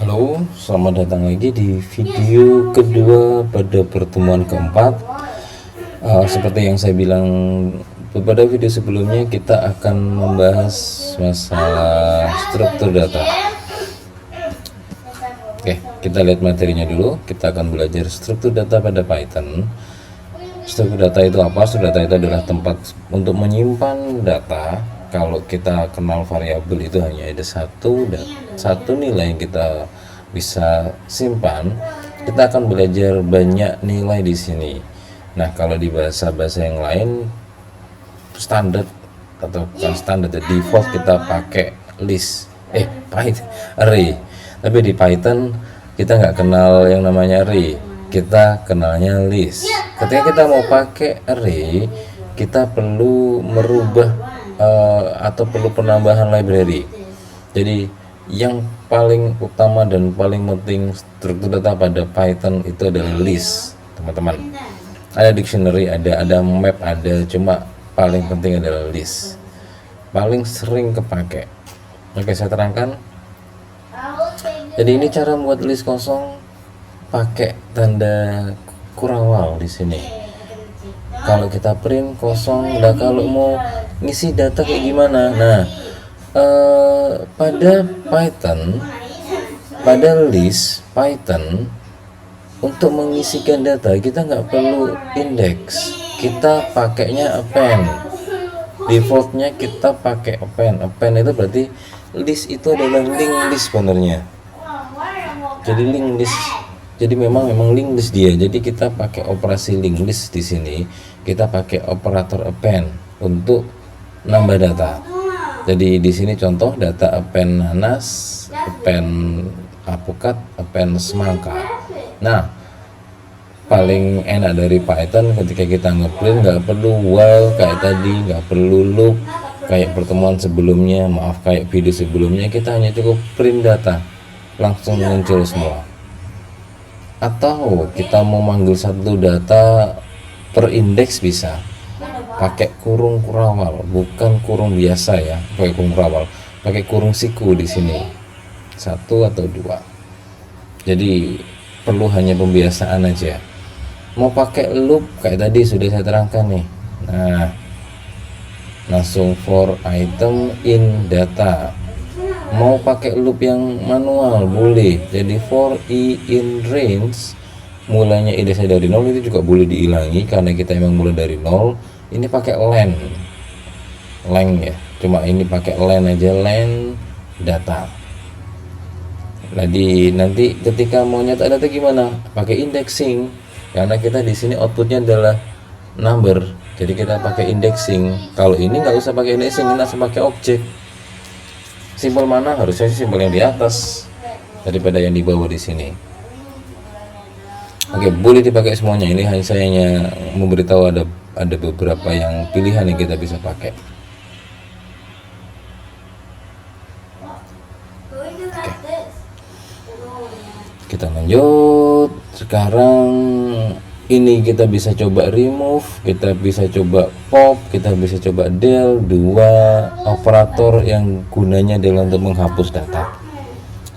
Halo, selamat datang lagi di video kedua pada pertemuan keempat. Seperti yang saya bilang pada video sebelumnya, kita akan membahas masalah struktur data. Oke, kita lihat materinya dulu. Kita akan belajar struktur data pada Python. Struktur data itu apa? Struktur data itu adalah tempat untuk menyimpan data. Kalau kita kenal variabel itu hanya ada satu nilai yang kita bisa simpan, kita akan belajar banyak nilai di sini. Nah, kalau di bahasa-bahasa yang lain standar atau bukan standar, default kita pakai list, array. Tapi di Python kita nggak kenal yang namanya array, kita kenalnya list. Ketika kita mau pakai array, kita perlu merubah atau perlu penambahan library. Jadi yang paling utama dan paling penting struktur data pada Python itu adalah list, teman-teman. Ada dictionary, ada map, ada, cuma paling penting adalah list. Paling sering kepake. Oke, saya terangkan. Jadi ini cara membuat list kosong pakai tanda kurawal di sini. Kalau kita print kosong, nah kalau mau ngisi data kayak gimana? Nah, pada Python, pada list Python, untuk mengisikan data kita nggak perlu index, kita pakainya append. Defaultnya kita pakai append. Append itu berarti list itu adalah linked list sebenarnya. Jadi linked list. Jadi memang linked list dia. Jadi kita pakai operasi linked list di sini. Kita pakai operator append untuk nambah data. Jadi di sini contoh data append nanas, append apukat, append semangka. Nah, paling enak dari Python ketika kita ngeprint nggak perlu while kayak tadi, nggak perlu loop kayak pertemuan sebelumnya, kayak video sebelumnya. Kita hanya cukup print data, langsung muncul semua. Atau kita mau manggil satu data per indeks bisa pakai kurung kurawal, bukan kurung biasa ya, pakai kurung kurawal, pakai kurung siku di sini, 1 atau 2. Jadi perlu hanya pembiasaan aja. Mau pakai loop kayak tadi sudah saya terangkan nih. Nah, langsung for item in data. Mau pakai loop yang manual boleh. Jadi for i in range, mulanya indeks dari 0 itu juga boleh dihilangi karena kita emang mulai dari 0. Ini pakai len ya, cuma ini pakai len aja, len data. Jadi nanti ketika mau nyetak data gimana? Pakai indexing, karena kita di sini outputnya adalah number, jadi kita pakai indexing. Kalau ini nggak usah pakai indexing, kita langsung pakai objek. Simbol mana? Harusnya simbol yang di atas daripada yang di bawah di sini. Oke, boleh dipakai semuanya. Ini hanya saya memberitahu ada beberapa yang pilihan yang kita bisa pakai. Oke. Kita lanjut. Sekarang ini kita bisa coba remove, kita bisa coba pop, kita bisa coba del, 2 operator yang gunanya adalah untuk menghapus data.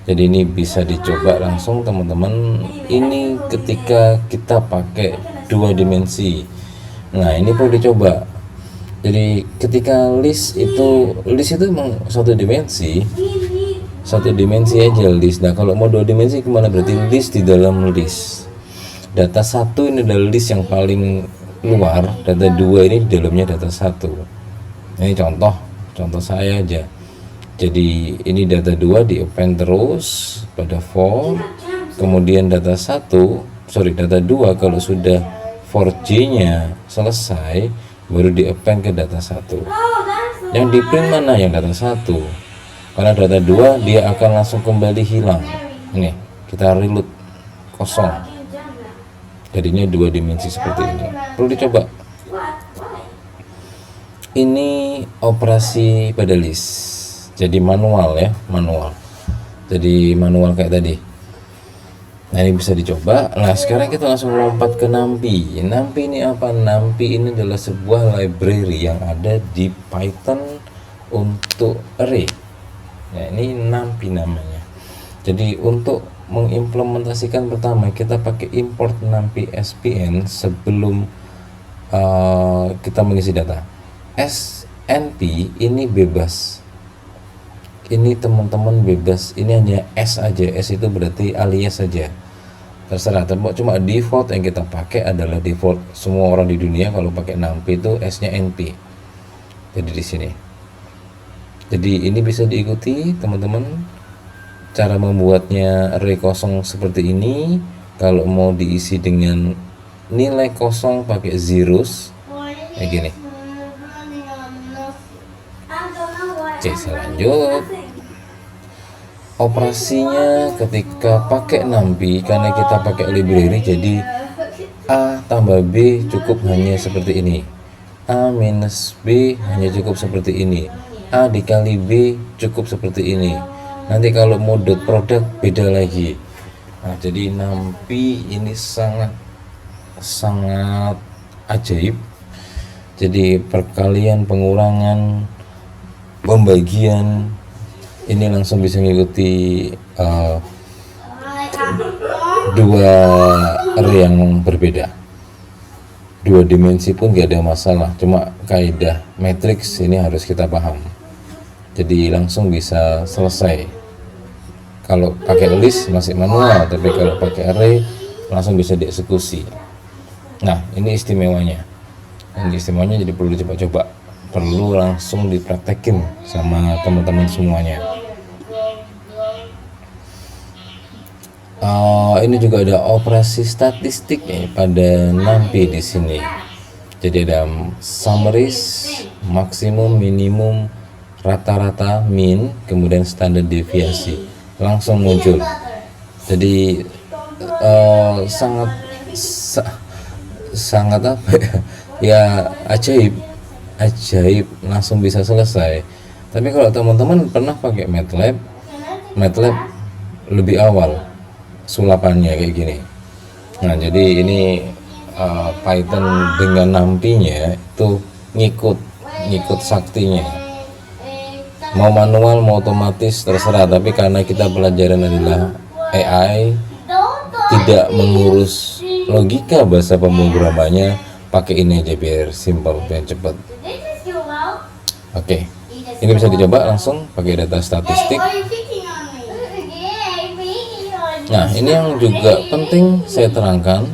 Jadi ini bisa dicoba langsung teman-teman. Ini ketika kita pakai 2 dimensi. Nah, ini perlu dicoba. Jadi ketika list itu memang satu dimensi aja list. Nah, kalau mau 2 dimensi kemana? Berarti list di dalam list. Data 1 ini adalah list yang paling luar, data 2 ini di dalamnya data 1. Ini contoh saya aja. Jadi ini data 2 di append terus pada for, kemudian data 2 kalau sudah for j-nya selesai baru di append ke data 1. Yang di print mana? Yang data 1. Karena data 2 dia akan langsung kembali hilang. Ini kita reload kosong. Jadinya 2 dimensi seperti ini. Perlu dicoba. Ini operasi pada list. Jadi manual ya, jadi manual kayak tadi. Nah, ini bisa dicoba. Nah, sekarang kita langsung lompat ke NumPy. NumPy ini apa? NumPy ini adalah sebuah library yang ada di Python untuk array. Nah, ini NumPy namanya. Jadi untuk mengimplementasikan pertama kita pakai import NumPy SPN sebelum kita mengisi data. SNP ini bebas, ini teman-teman bebas, ini hanya S aja. S itu berarti alias saja, terserah. Cuma default yang kita pakai adalah default semua orang di dunia kalau pakai NumPy itu S nya NP. Jadi di sini, jadi ini bisa diikuti teman-teman cara membuatnya array kosong seperti ini. Kalau mau diisi dengan nilai kosong pakai zeros kayak gini. Oke, selanjut operasinya ketika pakai NumPy, karena kita pakai library, jadi A tambah B cukup hanya seperti ini, A minus B hanya cukup seperti ini, A dikali B cukup seperti ini. Nanti kalau mau dot product beda lagi. Nah, jadi NumPy ini sangat ajaib. Jadi perkalian, pengurangan, pembagian ini langsung bisa mengikuti dua array yang berbeda, dua dimensi pun gak ada masalah. Cuma kaidah matriks ini harus kita paham, jadi langsung bisa selesai. Kalau pakai list masih manual, tapi kalau pakai array langsung bisa dieksekusi. Nah, ini istimewanya. Jadi perlu dicoba-coba, perlu langsung dipraktekin sama teman-teman semuanya. Ini juga ada operasi statistik ya pada NumPy di sini. Jadi ada summaries, maksimum, minimum, rata-rata, min, kemudian standar deviasi langsung muncul. Jadi sangat apa ya? Ya ajaib, langsung bisa selesai. Tapi kalau teman-teman pernah pakai MATLAB lebih awal sulapannya kayak gini. Nah, jadi ini Python dengan NumPy-nya itu ngikut saktinya. Mau manual mau otomatis terserah, tapi karena kita pelajaran adalah AI, tidak mengurus logika bahasa pemrogramannya, pakai ini aja biar simple, biar cepat. Oke, ini bisa dicoba langsung pakai data statistik. Nah, ini yang juga penting saya terangkan,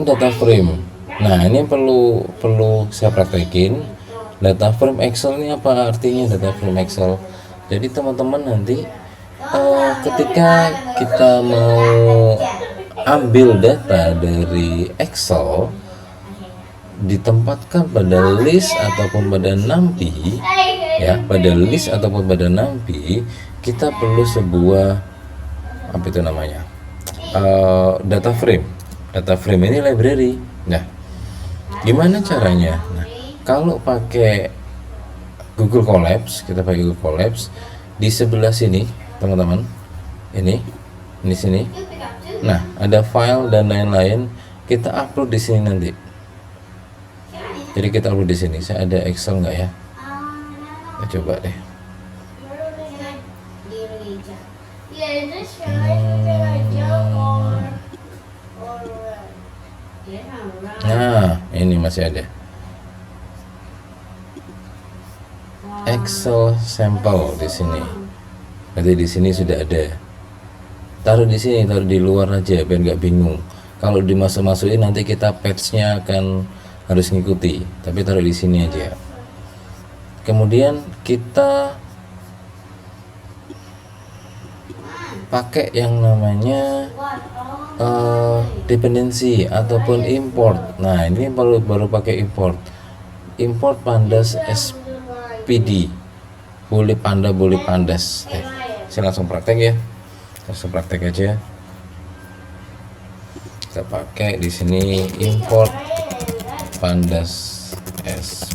data frame. Nah, ini perlu saya praktekin. Data frame Excel ini apa artinya data frame Excel? Jadi teman-teman nanti ketika kita mau ambil data dari Excel, ditempatkan pada list ataupun pada NumPy ya, pada list ataupun pada NumPy kita perlu sebuah apa itu namanya, data frame. Data frame ini library. Nah, gimana caranya? Nah, kalau pakai Google Colapse, kita pakai Google Colapse, di sebelah sini teman-teman, ini sini. Nah, ada file dan lain-lain, kita upload di sini nanti. Jadi kita upload di sini. Saya ada Excel nggak ya? Kita coba deh. Nah, ini masih ada Excel sampel di sini. Berarti di sini sudah ada. Taruh di sini, taruh di luar aja biar nggak bingung. Kalau dimasuk-masukin nanti kita patch-nya akan harus ngikuti, tapi taruh di sini aja. Kemudian kita pakai yang namanya dependency ataupun import. Nah, ini baru pakai import pandas SPD, boleh panda boleh pandas. Saya langsung praktek ya, langsung praktek aja. Kita pakai di sini import pandas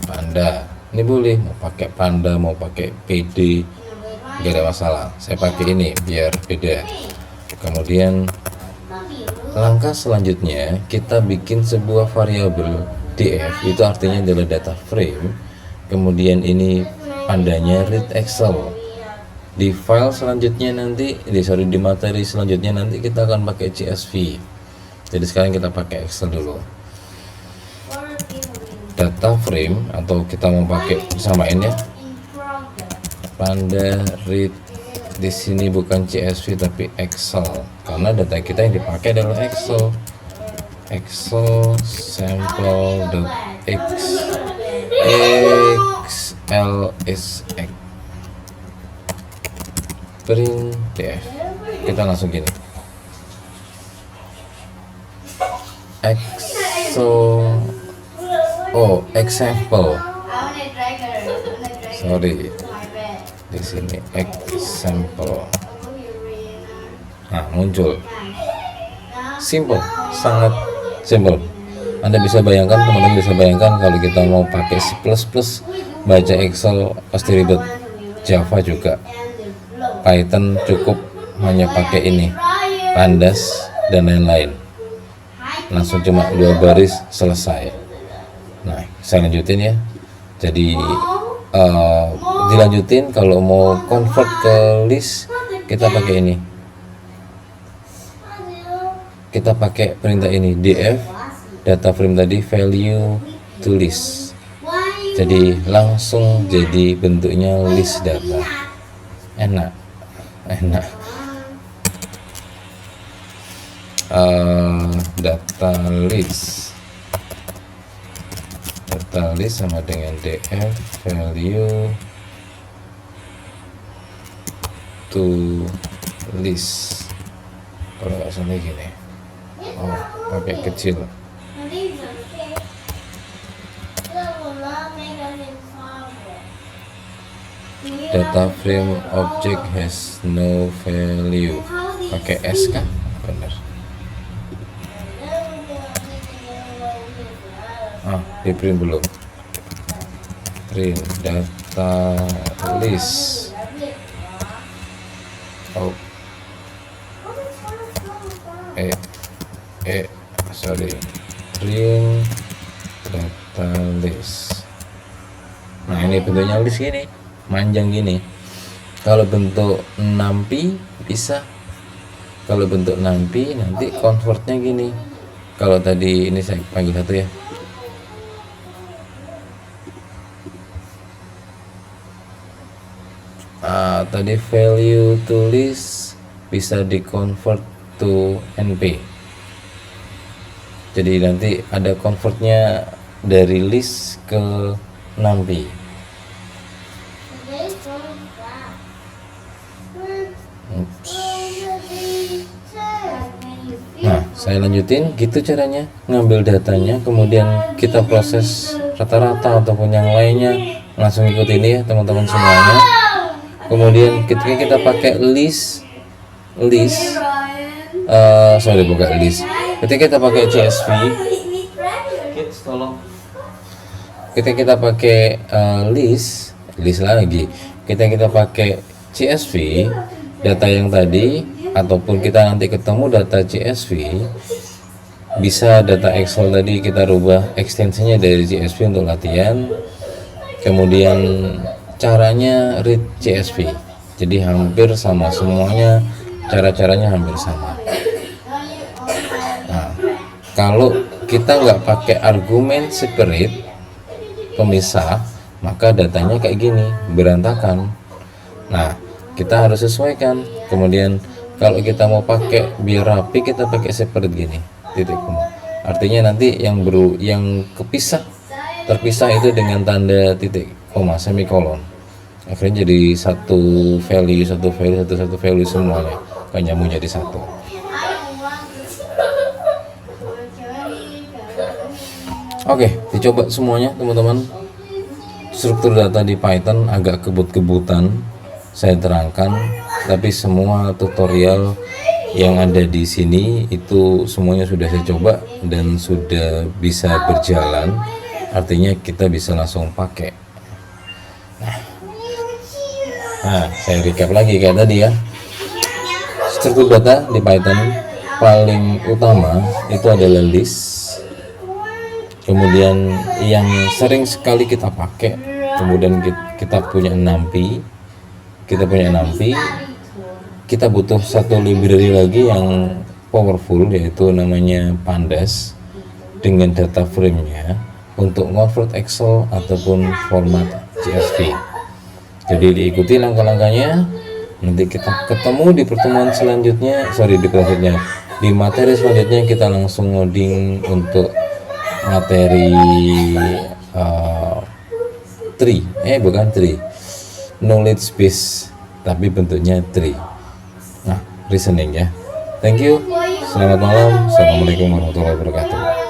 panda. Ini boleh mau pakai panda mau pakai PD, gak ada masalah. Saya pakai ini biar beda. Kemudian langkah selanjutnya kita bikin sebuah variabel df, itu artinya adalah data frame. Kemudian ini pandanya read Excel. Di file selanjutnya nanti, di materi selanjutnya nanti kita akan pakai CSV. Jadi sekarang kita pakai Excel dulu. Data frame atau kita mau pakai samain ya. Panda read di sini bukan CSV tapi Excel karena data kita yang dipakai adalah Excel. Excel sample.xlsx print df. Kita langsung gini, example, sorry, di sini example. Nah, muncul simple, sangat simple. Anda bisa bayangkan, teman-teman bisa bayangkan kalau kita mau pakai C++ baca Excel pasti ribet. Java juga, Python cukup hanya pakai ini, Pandas dan lain-lain, langsung cuma 2 baris selesai. Nah, saya lanjutin ya. Jadi dilanjutin kalau mau convert ke list kita pakai ini, kita pakai perintah ini, df data frame tadi value to list. Jadi langsung jadi bentuknya list data. Enak. Data list sama dengan df value to list. Kalau nggak salah gini, pakai kecil. Data frame object has no value, pakai S kan? Benar. Di print belum. Print data list. Sorry. Print data list. Nah, ini bentuknya list gini, manjang gini. Kalau bentuk numpy bisa. Kalau bentuk numpy nanti convertnya gini. Kalau tadi ini saya panggil satu ya. Tadi value to list bisa di convert to np. Jadi nanti ada convertnya dari list ke numpy. Nah, saya lanjutin gitu caranya, ngambil datanya kemudian kita proses rata-rata ataupun yang lainnya, langsung ikut ini ya teman-teman semuanya. Kemudian ketika kita pakai list, ketika kita pakai CSV, ketika kita pakai list lagi, kita pakai CSV, data yang tadi ataupun kita nanti ketemu data CSV, bisa data Excel tadi kita rubah ekstensinya dari CSV untuk latihan. Kemudian caranya read CSV, jadi hampir sama semuanya, caranya hampir sama. Nah, kalau kita nggak pakai argumen separate, pemisah, maka datanya kayak gini, berantakan. Nah, kita harus sesuaikan. Kemudian kalau kita mau pakai biar rapi, kita pakai separate gini, titik koma. Artinya nanti yang terpisah itu dengan tanda titik koma, semikolon. Akhirnya jadi satu value semuanya, kan nyambung jadi satu. Oke, dicoba semuanya teman-teman. Struktur data di Python agak kebut-kebutan saya terangkan, tapi semua tutorial yang ada di sini itu semuanya sudah saya coba dan sudah bisa berjalan. Artinya kita bisa langsung pakai. Nah, saya recap lagi kayak tadi ya. Struktur data di Python paling utama itu adalah list. Kemudian yang sering sekali kita pakai, kemudian kita punya numpy. kita punya NumPy, kita butuh satu library lagi yang powerful, yaitu namanya Pandas dengan data frame-nya untuk convert Excel ataupun format CSV. Jadi diikuti langkah-langkahnya. Nanti kita ketemu di pertemuan selanjutnya, di materi selanjutnya. Kita langsung ngoding untuk materi knowledge base, tapi bentuknya tree. Nah, reasoning ya. Thank you. Selamat malam. Assalamualaikum warahmatullahi wabarakatuh.